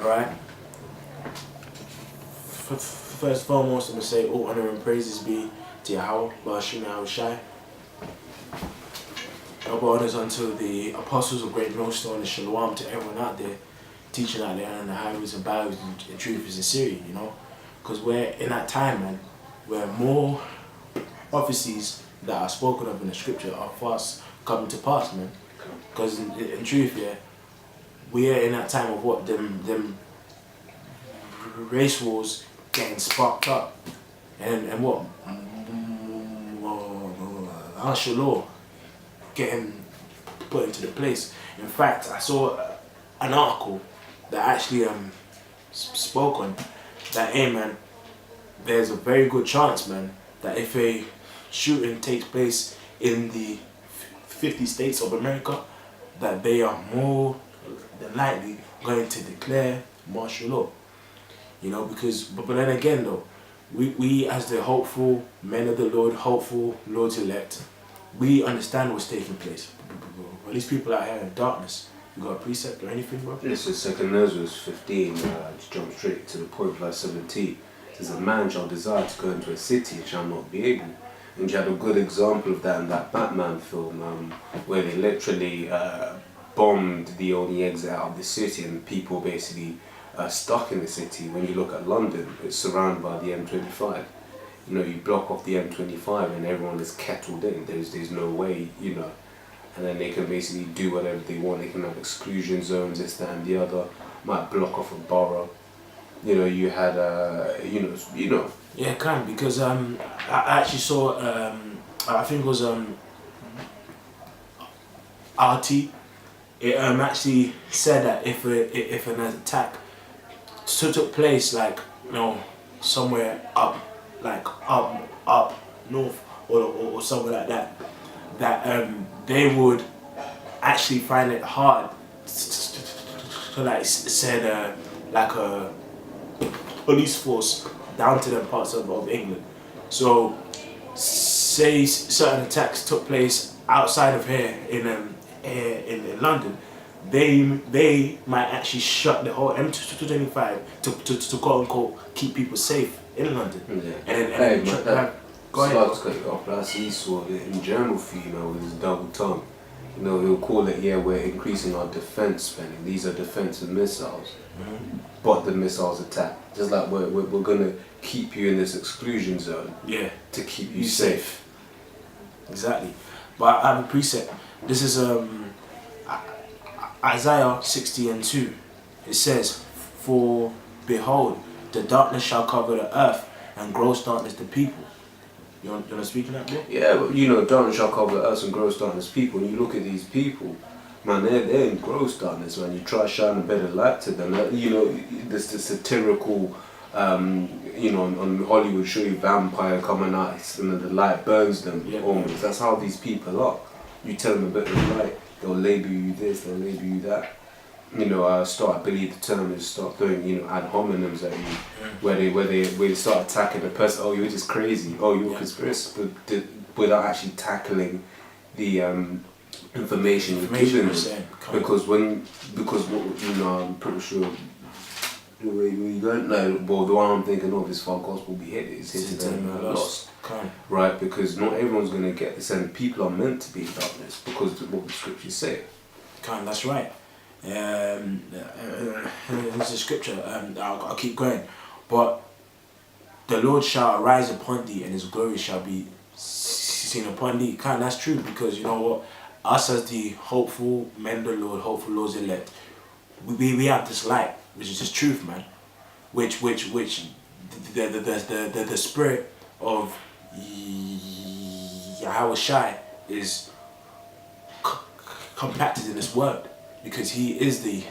Alright? First and foremost, I'm going to say all honor and praises be to Yahweh, Bashim Yahushai. Double honors unto the apostles of Great Millstone and Shalom to everyone out there, teaching out there on the highways and byways and truth is in Syria, you know? Because we're in that time, man, where more prophecies that are spoken of in the scripture are fast coming to pass, man. Because in truth, yeah, we are in that time of what them race wars getting sparked up, and what martial law getting put into the place. In fact, I saw an article that actually spoke on that. Hey, man, there's a very good chance, man, that if a shooting takes place in the 50 states of America, that they are more than likely going to declare martial law. You know, because, but then again though, we as the hopeful men of the Lord, hopeful Lord's elect, we understand what's taking place. But these people out here in darkness, you got a precept or anything, bro? This is 2 Ezra 15, just jump straight to the point, verse 17. It says, a man shall desire to go into a city and shall not be able. And you had a good example of that in that Batman film, where they literally bombed the only exit out of the city and people basically stuck in the city. When you look at London, it's surrounded by the M25. You know, you block off the M25 and everyone is kettled in. There's no way, you know. And then they can basically do whatever they want. They can have exclusion zones, this, that, and the other. Might block off a borough. You know, you had, you know. Yeah, it can, because I actually saw, I think it was RT. It actually said that if an attack took place, like, you know, somewhere up north or somewhere like that, that they would actually find it hard to like send like a police force down to them parts of England. So say certain attacks took place outside of here in London, they might actually shut the whole M225 to quote unquote keep people safe in London. Yeah. And go ahead. Plus Esau in general for you know with his double tongue. You know, he'll call it, yeah, we're increasing our defense spending. These are defensive missiles. But the missiles attack. Just like we're gonna keep you in this exclusion zone. Yeah. To keep you safe. Exactly. But I have a precept. This is Isaiah 60:2. It says, for behold, the darkness shall cover the earth, and gross darkness the people. You want to speak on that bit? Yeah, but you know, darkness shall cover the earth and gross darkness people. When you look at these people, man, they're in gross darkness, man. You try to shine a better light to them. You know, this satirical, you know, on Hollywood show you vampire coming out and the light burns them almost. That's how these people are. You tell them a bit of light, they'll label you this, they'll label you that. You know, I believe the term is start throwing, you know, ad hominems at you, where they start attacking the person. Oh, you're just crazy. Oh, you're a conspiracy, but without actually tackling the information you're giving them. Because you know, I'm pretty sure we don't know. Well, the one I'm thinking of is far gospel be hit. It's hitting them lost. Right, because not everyone's going to get this, and people are meant to be in darkness because of what the scriptures say. That's right. It's a scripture. I'll keep going. But the Lord shall arise upon thee, and His glory shall be seen upon thee. That's true, because you know what? Us as the hopeful men of the Lord, hopeful Lord's elect, we have this light, which is just truth, man. Which the spirit of Yahweh Shai is compacted in this word, because He is the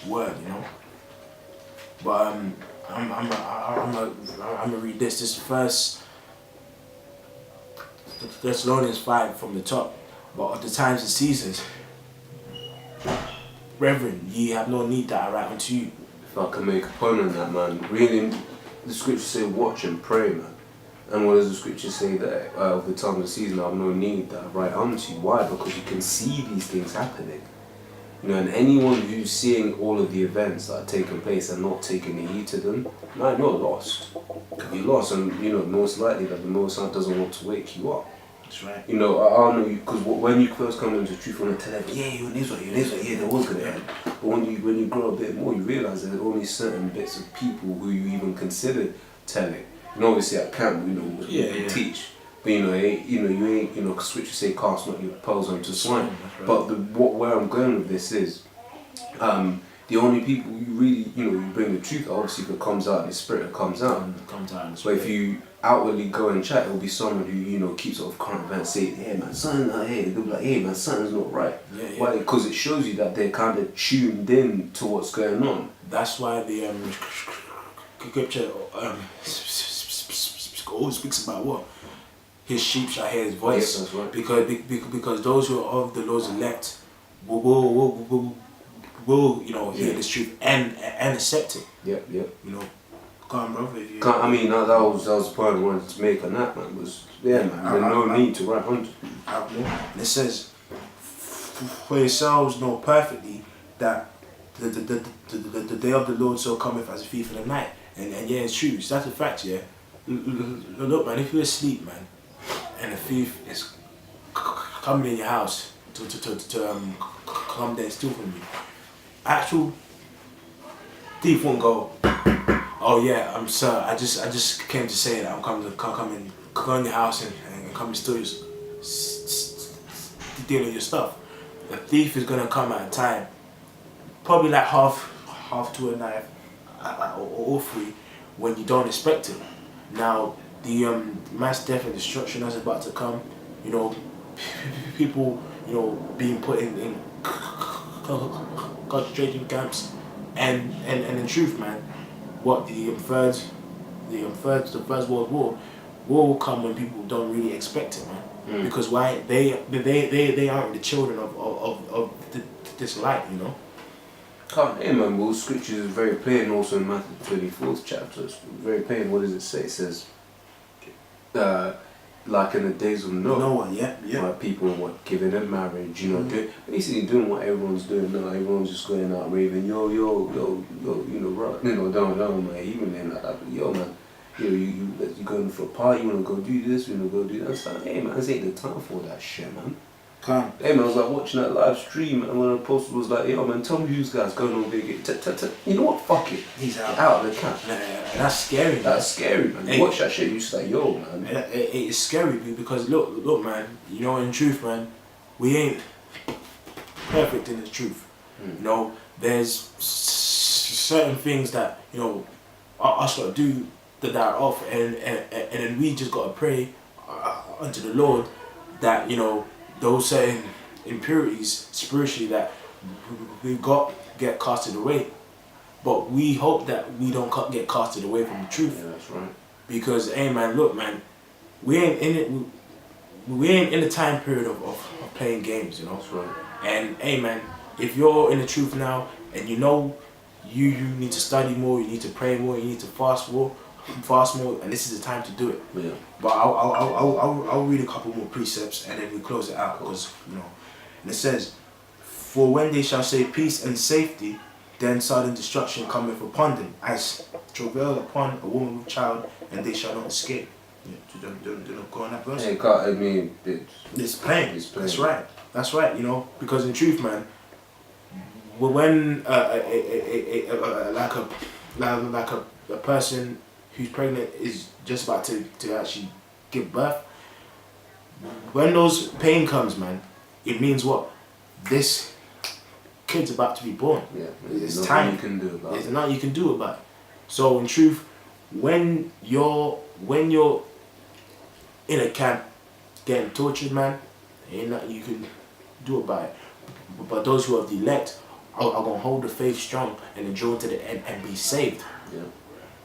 word, you know. But I'm gonna read this first Thessalonians 5 from the top. But of the times and seasons, brethren, ye have no need that I write unto you. If I can make a point on that, man, really, the scriptures say watch and pray, man. And what does the scripture say that of the time of the season I have no need that I write unto you? Why? Because you can see these things happening. You know, and anyone who's seeing all of the events that are taking place and not taking the heed to them, man, you're lost. You're lost, and you know, most likely that the Most High doesn't want to wake you up. That's right. You know, I don't know, because when you first come into truth, when I tell them, yeah, you're in Israel, yeah, there was gonna end. But when you grow a bit more, you realise that there are only certain bits of people who you even consider telling. And obviously at camp, you know, we teach. But you ain't, scriptures say cast not your pearls onto swine. Right. But where I'm going with this is, the only people you really, you bring the truth, obviously if it comes out in the spirit, it comes out. But if you outwardly go and chat, it'll be someone who, keeps sort of current events, say, yeah man, something's not here. They'll be like, hey man, something's not right. Yeah. Why? Because it shows you that they're kind of tuned in to what's going on. That's why the scripture always speaks about what? His sheep shall hear his voice. Yes, that's right. Because those who are of the Lord's elect will hear this truth and accept it. Yep. Go on, brother. If you that was the point I wanted to make on that, man. Was man. There's no need to write 100. And it says, for yourselves know perfectly that the day of the Lord so cometh as a thief in the night. And yeah, it's true. So that's a fact, yeah. Look, man, if you're asleep, man, and a thief is coming in your house to come there and steal from you, actual thief won't go, oh yeah, I'm sir, I just came to say that I'm coming to go in your house and come and steal deal with your stuff. The thief is gonna come at a time, probably like half to a knife, or 3, when you don't expect it. Now, the mass death and destruction that's about to come, people, being put in concentration camps, and in truth, man, what the First World War will come when people don't really expect it, man. Because why? They aren't the children of this light, Hey man, well, scriptures is very plain also in Matthew 24th chapter. It's very plain. What does it say? It says, like in the days of Noah, where people were giving them marriage, basically doing what everyone's doing now. Everyone's just going out raving, yo, down, man, even then like that. But yo, man, you going for a party, you wanna go do this, you wanna go do that. It's like, hey man, this ain't the time for that shit, man. Hey man, I was like watching that live stream, and when the poster was like, yo man, tell me who's guys going on big. You know what? Fuck it. He's out. Get out of the camp. That's scary. That's scary, man. You watch that shit, you just like, yo man. It's scary because look, man. In truth, man, we ain't perfect in the truth. There's certain things that us gotta do that are off, and then we just gotta pray unto the Lord that those certain impurities spiritually that we've got get casted away. But we hope that we don't get casted away from the truth. Yeah, that's right. Because, hey man, look man, we ain't in it. We ain't in the time period of playing games, That's right. And hey man, if you're in the truth now, and you need to study more, you need to pray more, you need to fast more, and this is the time to do it. Yeah. But I'll read a couple more precepts and then we close it out, because and it says, for when they shall say peace and safety, then sudden destruction cometh upon them, as travail upon a woman with child, and they shall not escape. Do not go on that verse. It's plain. That's right. Because in truth, man, when a person who's pregnant is just about to actually give birth, when those pain comes, man, it means what? This kid's about to be born. Yeah, it's time. You can do about There's nothing you can do about it. So in truth, when you're in a camp getting tortured, man, ain't nothing you can do about it. But those who are the elect are gonna hold the faith strong and endure to the end and be saved. Yeah.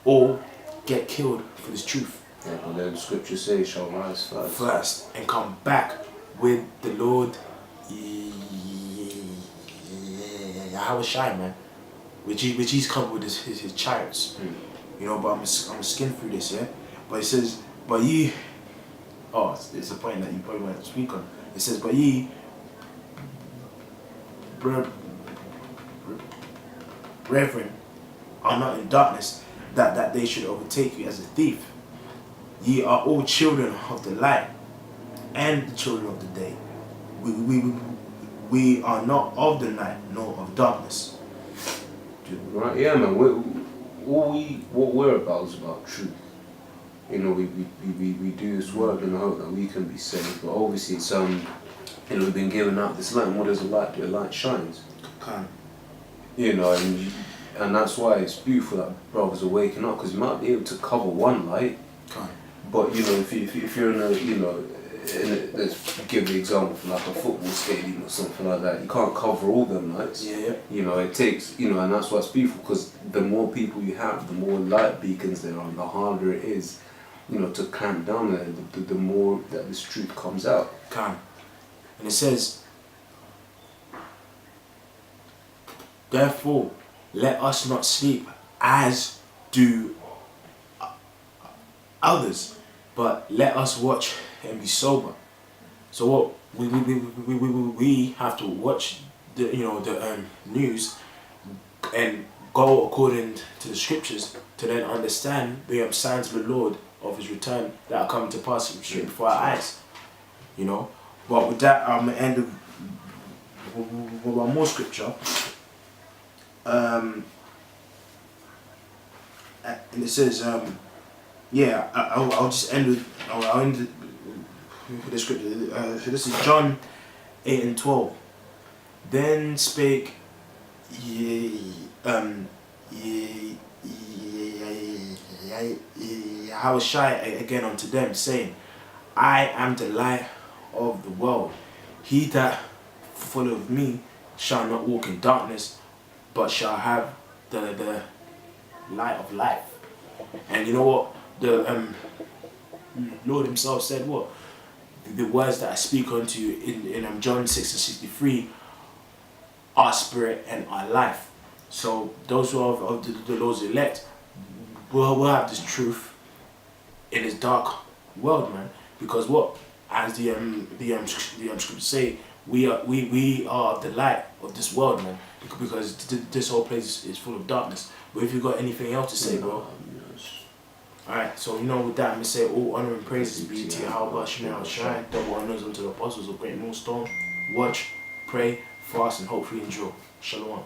Or get killed for this truth. Yeah, but then the scripture says shall rise first and come back with the Lord Yahweh Shai, man. Which he's come with his chariots. But I'm skin through this, yeah? But it says, but ye, it's a point that you probably want to speak on. It says, but ye, brethren are not in darkness, that they should overtake you as a thief. Ye are all children of the light and the children of the day. We are not of the night nor of darkness. Right? Yeah, man. What we're about is about truth. You know, we do this work in the hope that we can be saved. But obviously, it's you know, we've been given out this light. And what does the light do? The light shines. You know, and that's why it's beautiful that brothers are waking up, because you might be able to cover one light, but you know, if you're in a, you know, let's give the example for like a football stadium or something like that, you can't cover all them lights. Yeah. You know, it takes, you know, and that's why it's beautiful, because the more people you have, the more light beacons there are, and the harder it is, you know, to clamp down there, the more that this truth comes out. And it says, therefore, let us not sleep as do others, but let us watch and be sober. So what we have to watch the news and go according to the scriptures to then understand the signs of the Lord of His return that are coming to pass straight before our eyes. You know, but with that, I'm gonna end with one more scripture. And it says, I'll just end with, I'll end with the scripture. So this is John 8:12. Then spake Yahushua again unto them, saying, I am the light of the world. He that followeth me shall not walk in darkness, but shall have the light of life. And you know what? The Lord Himself said, what? The words that I speak unto you in John 6:63 are spirit and are life. So those who are of the Lord's elect will have this truth in this dark world, man. Because what? As the scriptures say, we are the light of this world, man. Because this whole place is full of darkness. But if you got anything else to say, bro? Alright, so with that, I'm going to say all honor and praises be to Yahweh, Shemel, Shine, double honors unto the apostles of Great Millstone. Watch, pray, fast, and hopefully endure. Shalom.